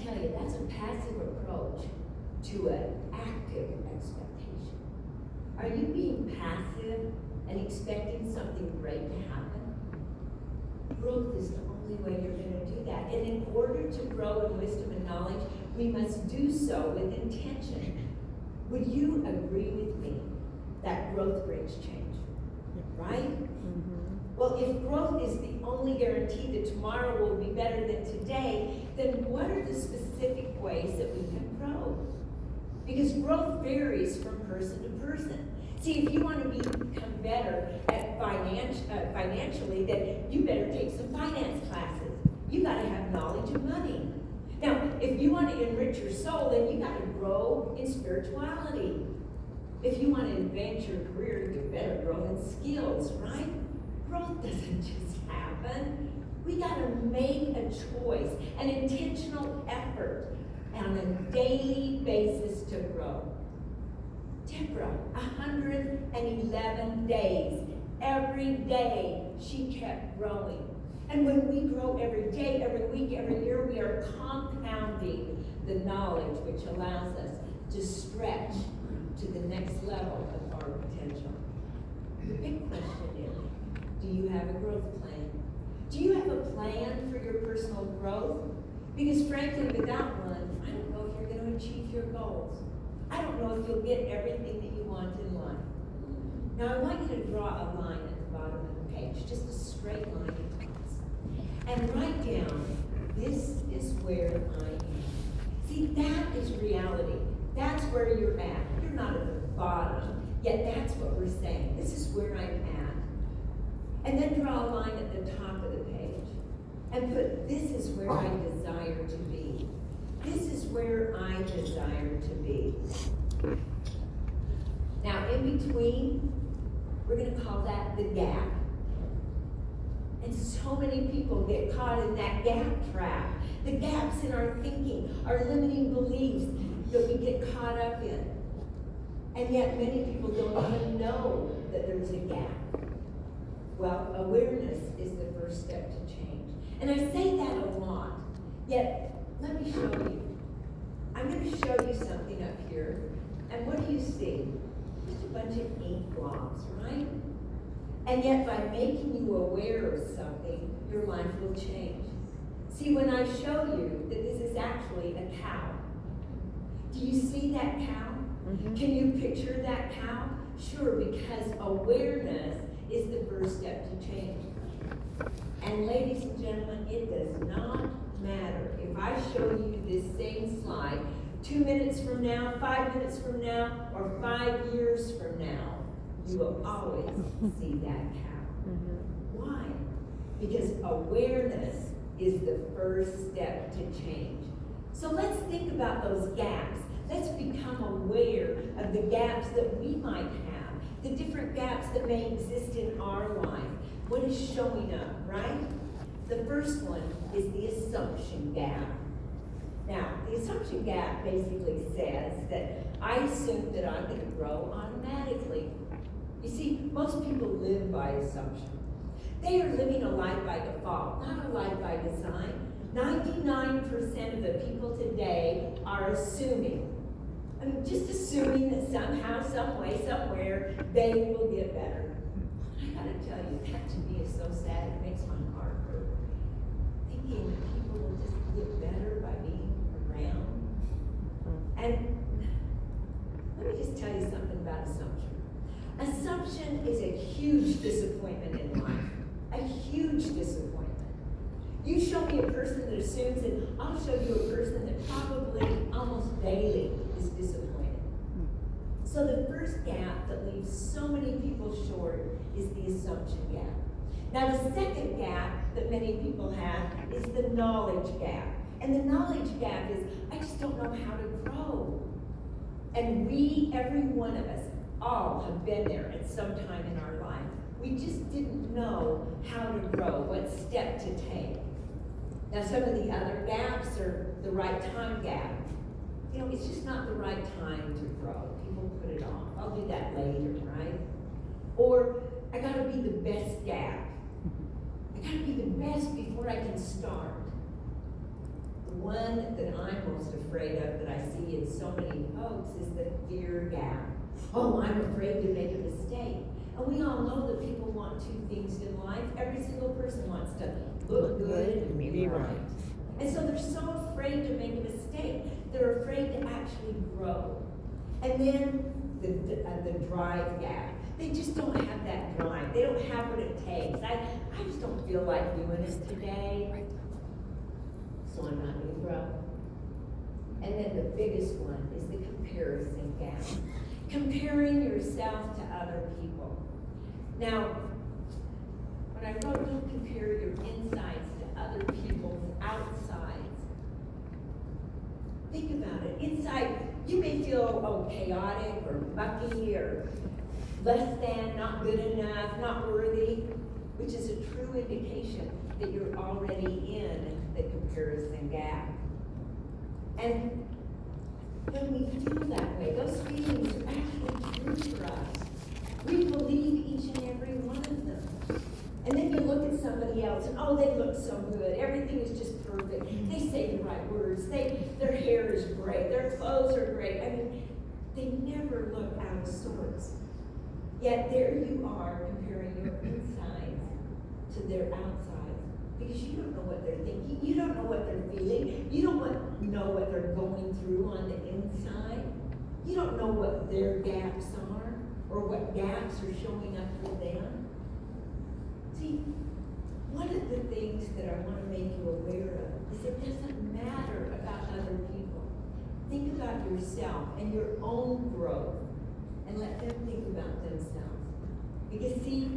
tell you, that's a passive approach to an active expectation. Are you being passive and expecting something great to happen? Growth is the only way you're going to do that. And in order to grow in wisdom and knowledge, we must do so with intention. Would you agree with me that growth brings change? Right? Well, if growth is the only guarantee that tomorrow will be better than today, then what are the specific ways that we can grow? Because growth varies from person to person. See, if you want to become better at financially, then you better take some finance classes. You got to have knowledge of money. Now, if you want to enrich your soul, then you got to grow in spirituality. If you want to advance your career, you better grow in skills, right? Growth doesn't just happen. We got to make a choice, an intentional effort on a daily basis to grow. Deborah, 111 days. Every day she kept growing. And when we grow every day, every week, every year, we are compounding the knowledge which allows us to stretch to the next level of our potential. The big question is, do you have a growth plan? Do you have a plan for your personal growth? Because frankly, without one, I don't know if you're going to achieve your goals. I don't know if you'll get everything that you want in life. Now, I want you to draw a line at the bottom of the page, just a straight line across. And write down, this is where I am. See, that is reality. That's where you're at. You're not at the bottom, yet that's what we're saying. This is where I'm at. And then draw a line at the top of the page and put, this is where I desire to be. This is where I desire to be. Now, in between, we're going to call that the gap. And so many people get caught in that gap trap. The gaps in our thinking, our limiting beliefs that we get caught up in. And yet many people don't even know that there's a gap. Well, awareness is the first step to change. And I say that a lot, yet let me show you. I'm going to show you something up here. And what do you see? Just a bunch of ink blobs, right? And yet by making you aware of something, your life will change. See, when I show you that this is actually a cow, do you see that cow? Mm-hmm. Can you picture that cow? Sure, because awareness is the first step to change. And ladies and gentlemen, it does not matter if I show you this same slide 2 minutes from now, 5 minutes from now, or 5 years from now, you will always see that cow. Mm-hmm. Why? Because awareness is the first step to change. So let's think about those gaps. Let's become aware of the gaps that we might have, the different gaps that may exist in our life. What is showing up, right? The first one is the assumption gap. Now, the assumption gap basically says that I assume that I'm going to grow automatically. You see, most people live by assumption. They are living a life by default, not a life by design. 99% of the people today are assuming. I mean, just assuming that somehow, some way, somewhere, they will get better. I gotta tell you, that to me is so sad. It makes my heart hurt. Thinking that people will just get better by being around. And let me just tell you something about assumption. Assumption is a huge disappointment in life. A huge disappointment. You show me a person that assumes, and I'll show you a person that probably almost daily is disappointed. So the first gap that leaves so many people short is the assumption gap. Now the second gap that many people have is the knowledge gap. And the knowledge gap is, I just don't know how to grow. And we, every one of us, all have been there at some time in our life. We just didn't know how to grow, what step to take. Now some of the other gaps are the right time gap. You know, it's just not the right time to grow. People put it off. I'll do that later, right? Or I gotta be the best gap. I gotta be the best before I can start. one that I'm most afraid of that I see in so many folks is the fear gap. Oh, I'm afraid to make a mistake. And we all know that people want two things in life. Every single person wants to look good and be right. And so they're so afraid to make a mistake. They're afraid to actually grow. And then the drive gap. They just don't have that drive. They don't have what it takes. I just don't feel like doing it today. So I'm not going to grow. And then the biggest one is the comparison gap. Comparing yourself to other people. Now, when I wrote, don't compare your insides to other people's outsides. Think about it. Inside, you may feel chaotic or mucky or less than, not good enough, not worthy, which is a true indication that you're already in the comparison gap. And when we feel that way, those feelings are actually true for us. We believe each and every one of them. And then you look at somebody else and, oh, they look so good. Everything is just perfect. They say the right words. Their hair is great. Their clothes are great. I mean, they never look out of sorts. Yet there you are comparing your insides to their outsides. Because you don't know what they're thinking. You don't know what they're feeling. You don't know what they're going through on the inside. You don't know what their gaps are or what gaps are showing up for them. See, one of the things that I want to make you aware of is it doesn't matter about other people. Think about yourself and your own growth and let them think about themselves. Because see,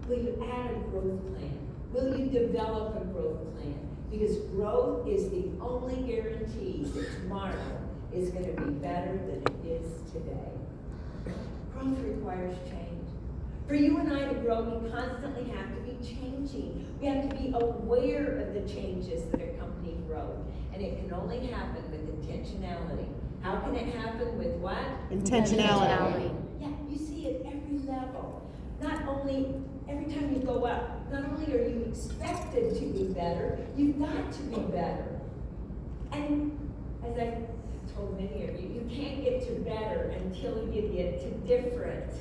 will you add a growth plan? Will you develop a growth plan? Because growth is the only guarantee that tomorrow is going to be better than it is today. Growth requires change. For you and I to grow, we constantly have to be changing. We have to be aware of the changes that accompany growth. And it can only happen with intentionality. How can it happen with what? Intentionality. Yeah, you see it every level. Not only every time you go up, not only are you expected to be better, you've got to be better. And as I told many of you, you can't get to better until you get to different.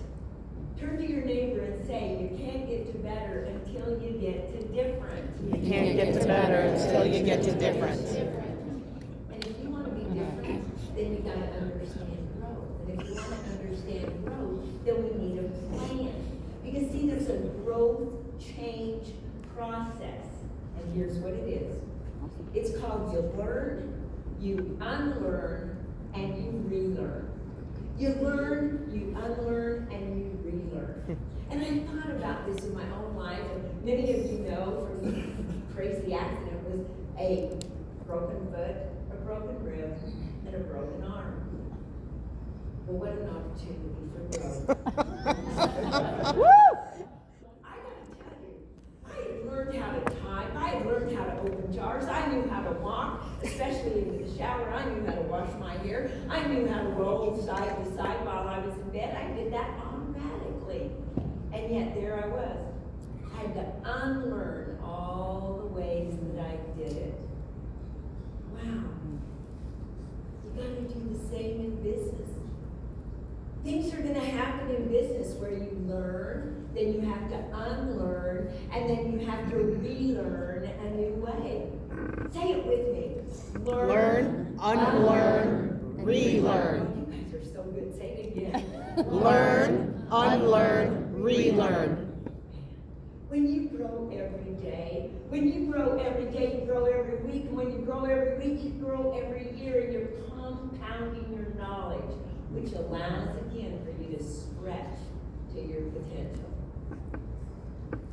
Turn to your neighbor and say, you can't get to better until you get to different. You can't get to better until you get to different. And if you want to be different, then you got to understand growth. And if you want to understand growth, then we need a plan. Because see, there's a growth change process. And here's what it is. It's called you learn, you unlearn, and you relearn. You learn, you unlearn, and you relearn. And I thought about this in my own life, and many of you know from the crazy accident was a broken foot, a broken rib, and a broken arm. Well, what an opportunity for growth. I gotta tell you, I had learned how to type, I had learned how to open jars, I knew how to walk, especially in the shower, I knew how to wash my hair, I knew how to roll side to side while I was in bed, I did that automatically. And yet there I was. I had to unlearn all the ways that I did it. Wow. You gotta do the same in business. Things are going to happen in business where you learn, then you have to unlearn, and then you have to relearn a new way. Say it with me. Learn, unlearn, relearn. You guys are so good. Say it again. Learn, unlearn, relearn. When you grow every day, you grow every week, and when you grow every week, you grow every year, and you're compounding your knowledge, which allows, again, for you to stretch to your potential.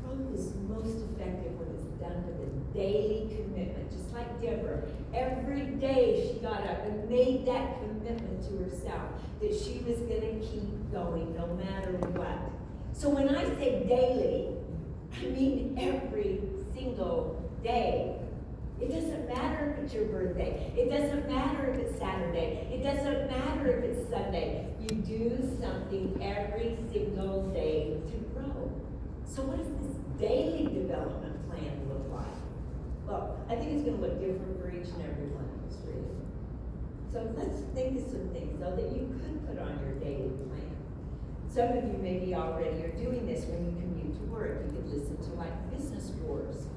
Growth is most effective when it's done with a daily commitment, just like Deborah. Every day she got up and made that commitment to herself that she was going to keep going no matter what. So when I say daily, I mean every single day. It doesn't matter if it's your birthday. It doesn't matter if it's Saturday. It doesn't matter if it's Sunday. You do something every single day to grow. So what does this daily development plan look like? Well, I think it's gonna look different for each and every one of us, really. So let's think of some things, though, that you could put on your daily plan. Some of you maybe already are doing this when you commute to work. You could listen to like Business Wars.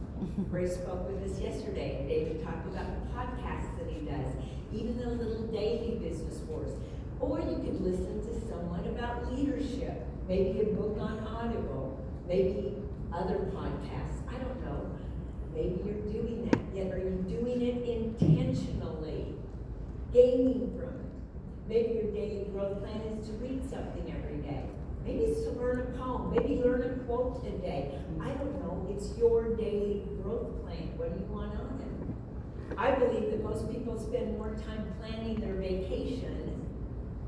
Ray spoke with us yesterday, and David talked about the podcasts that he does, even the little daily Business Wars. Or you could listen to someone about leadership, maybe a book on Audible, maybe other podcasts, I don't know. Maybe you're doing that, yet are you doing it intentionally, gaining from it? Maybe your daily growth plan is to read something every day. Maybe it's to learn a poem, maybe learn a quote a day. I don't know, it's your daily growth plan. What do you want on it? I believe that most people spend more time planning their vacation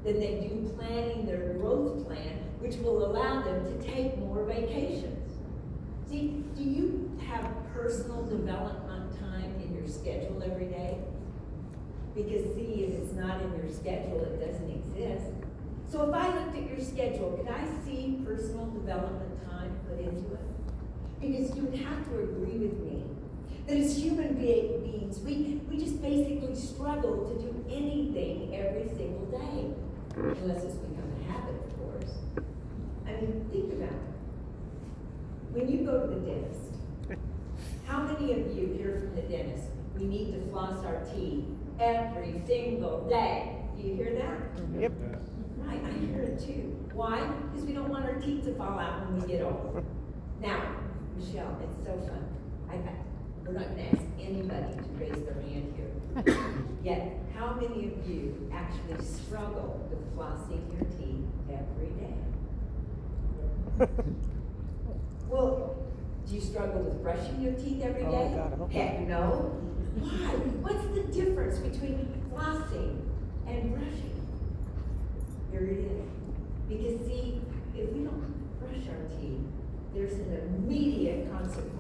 than they do planning their growth plan, which will allow them to take more vacations. See, do you have personal development time in your schedule every day? Because see, if it's not in your schedule, it doesn't exist. So if I looked at your schedule, could I see personal development time put into it? Because you would have to agree with me that as human beings, we just basically struggle to do anything every single day. Unless it's become a habit, of course. I mean, think about it. When you go to the dentist, how many of you hear from the dentist, we need to floss our teeth every single day? Do you hear that? Yep. Right, I hear it too. Why? Because we don't want our teeth to fall out when we get old. Now, Michelle, it's so fun. We're not going to ask anybody to raise their hand here. Yet, how many of you actually struggle with flossing your teeth every day? Well, do you struggle with brushing your teeth every day? Oh, God, I hope Heck not. no. Why? What's the difference between flossing and brushing? Here it is. Because see, if we don't brush our teeth, there's an immediate consequence.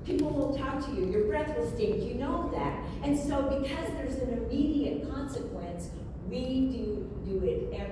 People will talk to you, your breath will stink, you know that. And so because there's an immediate consequence, we do it every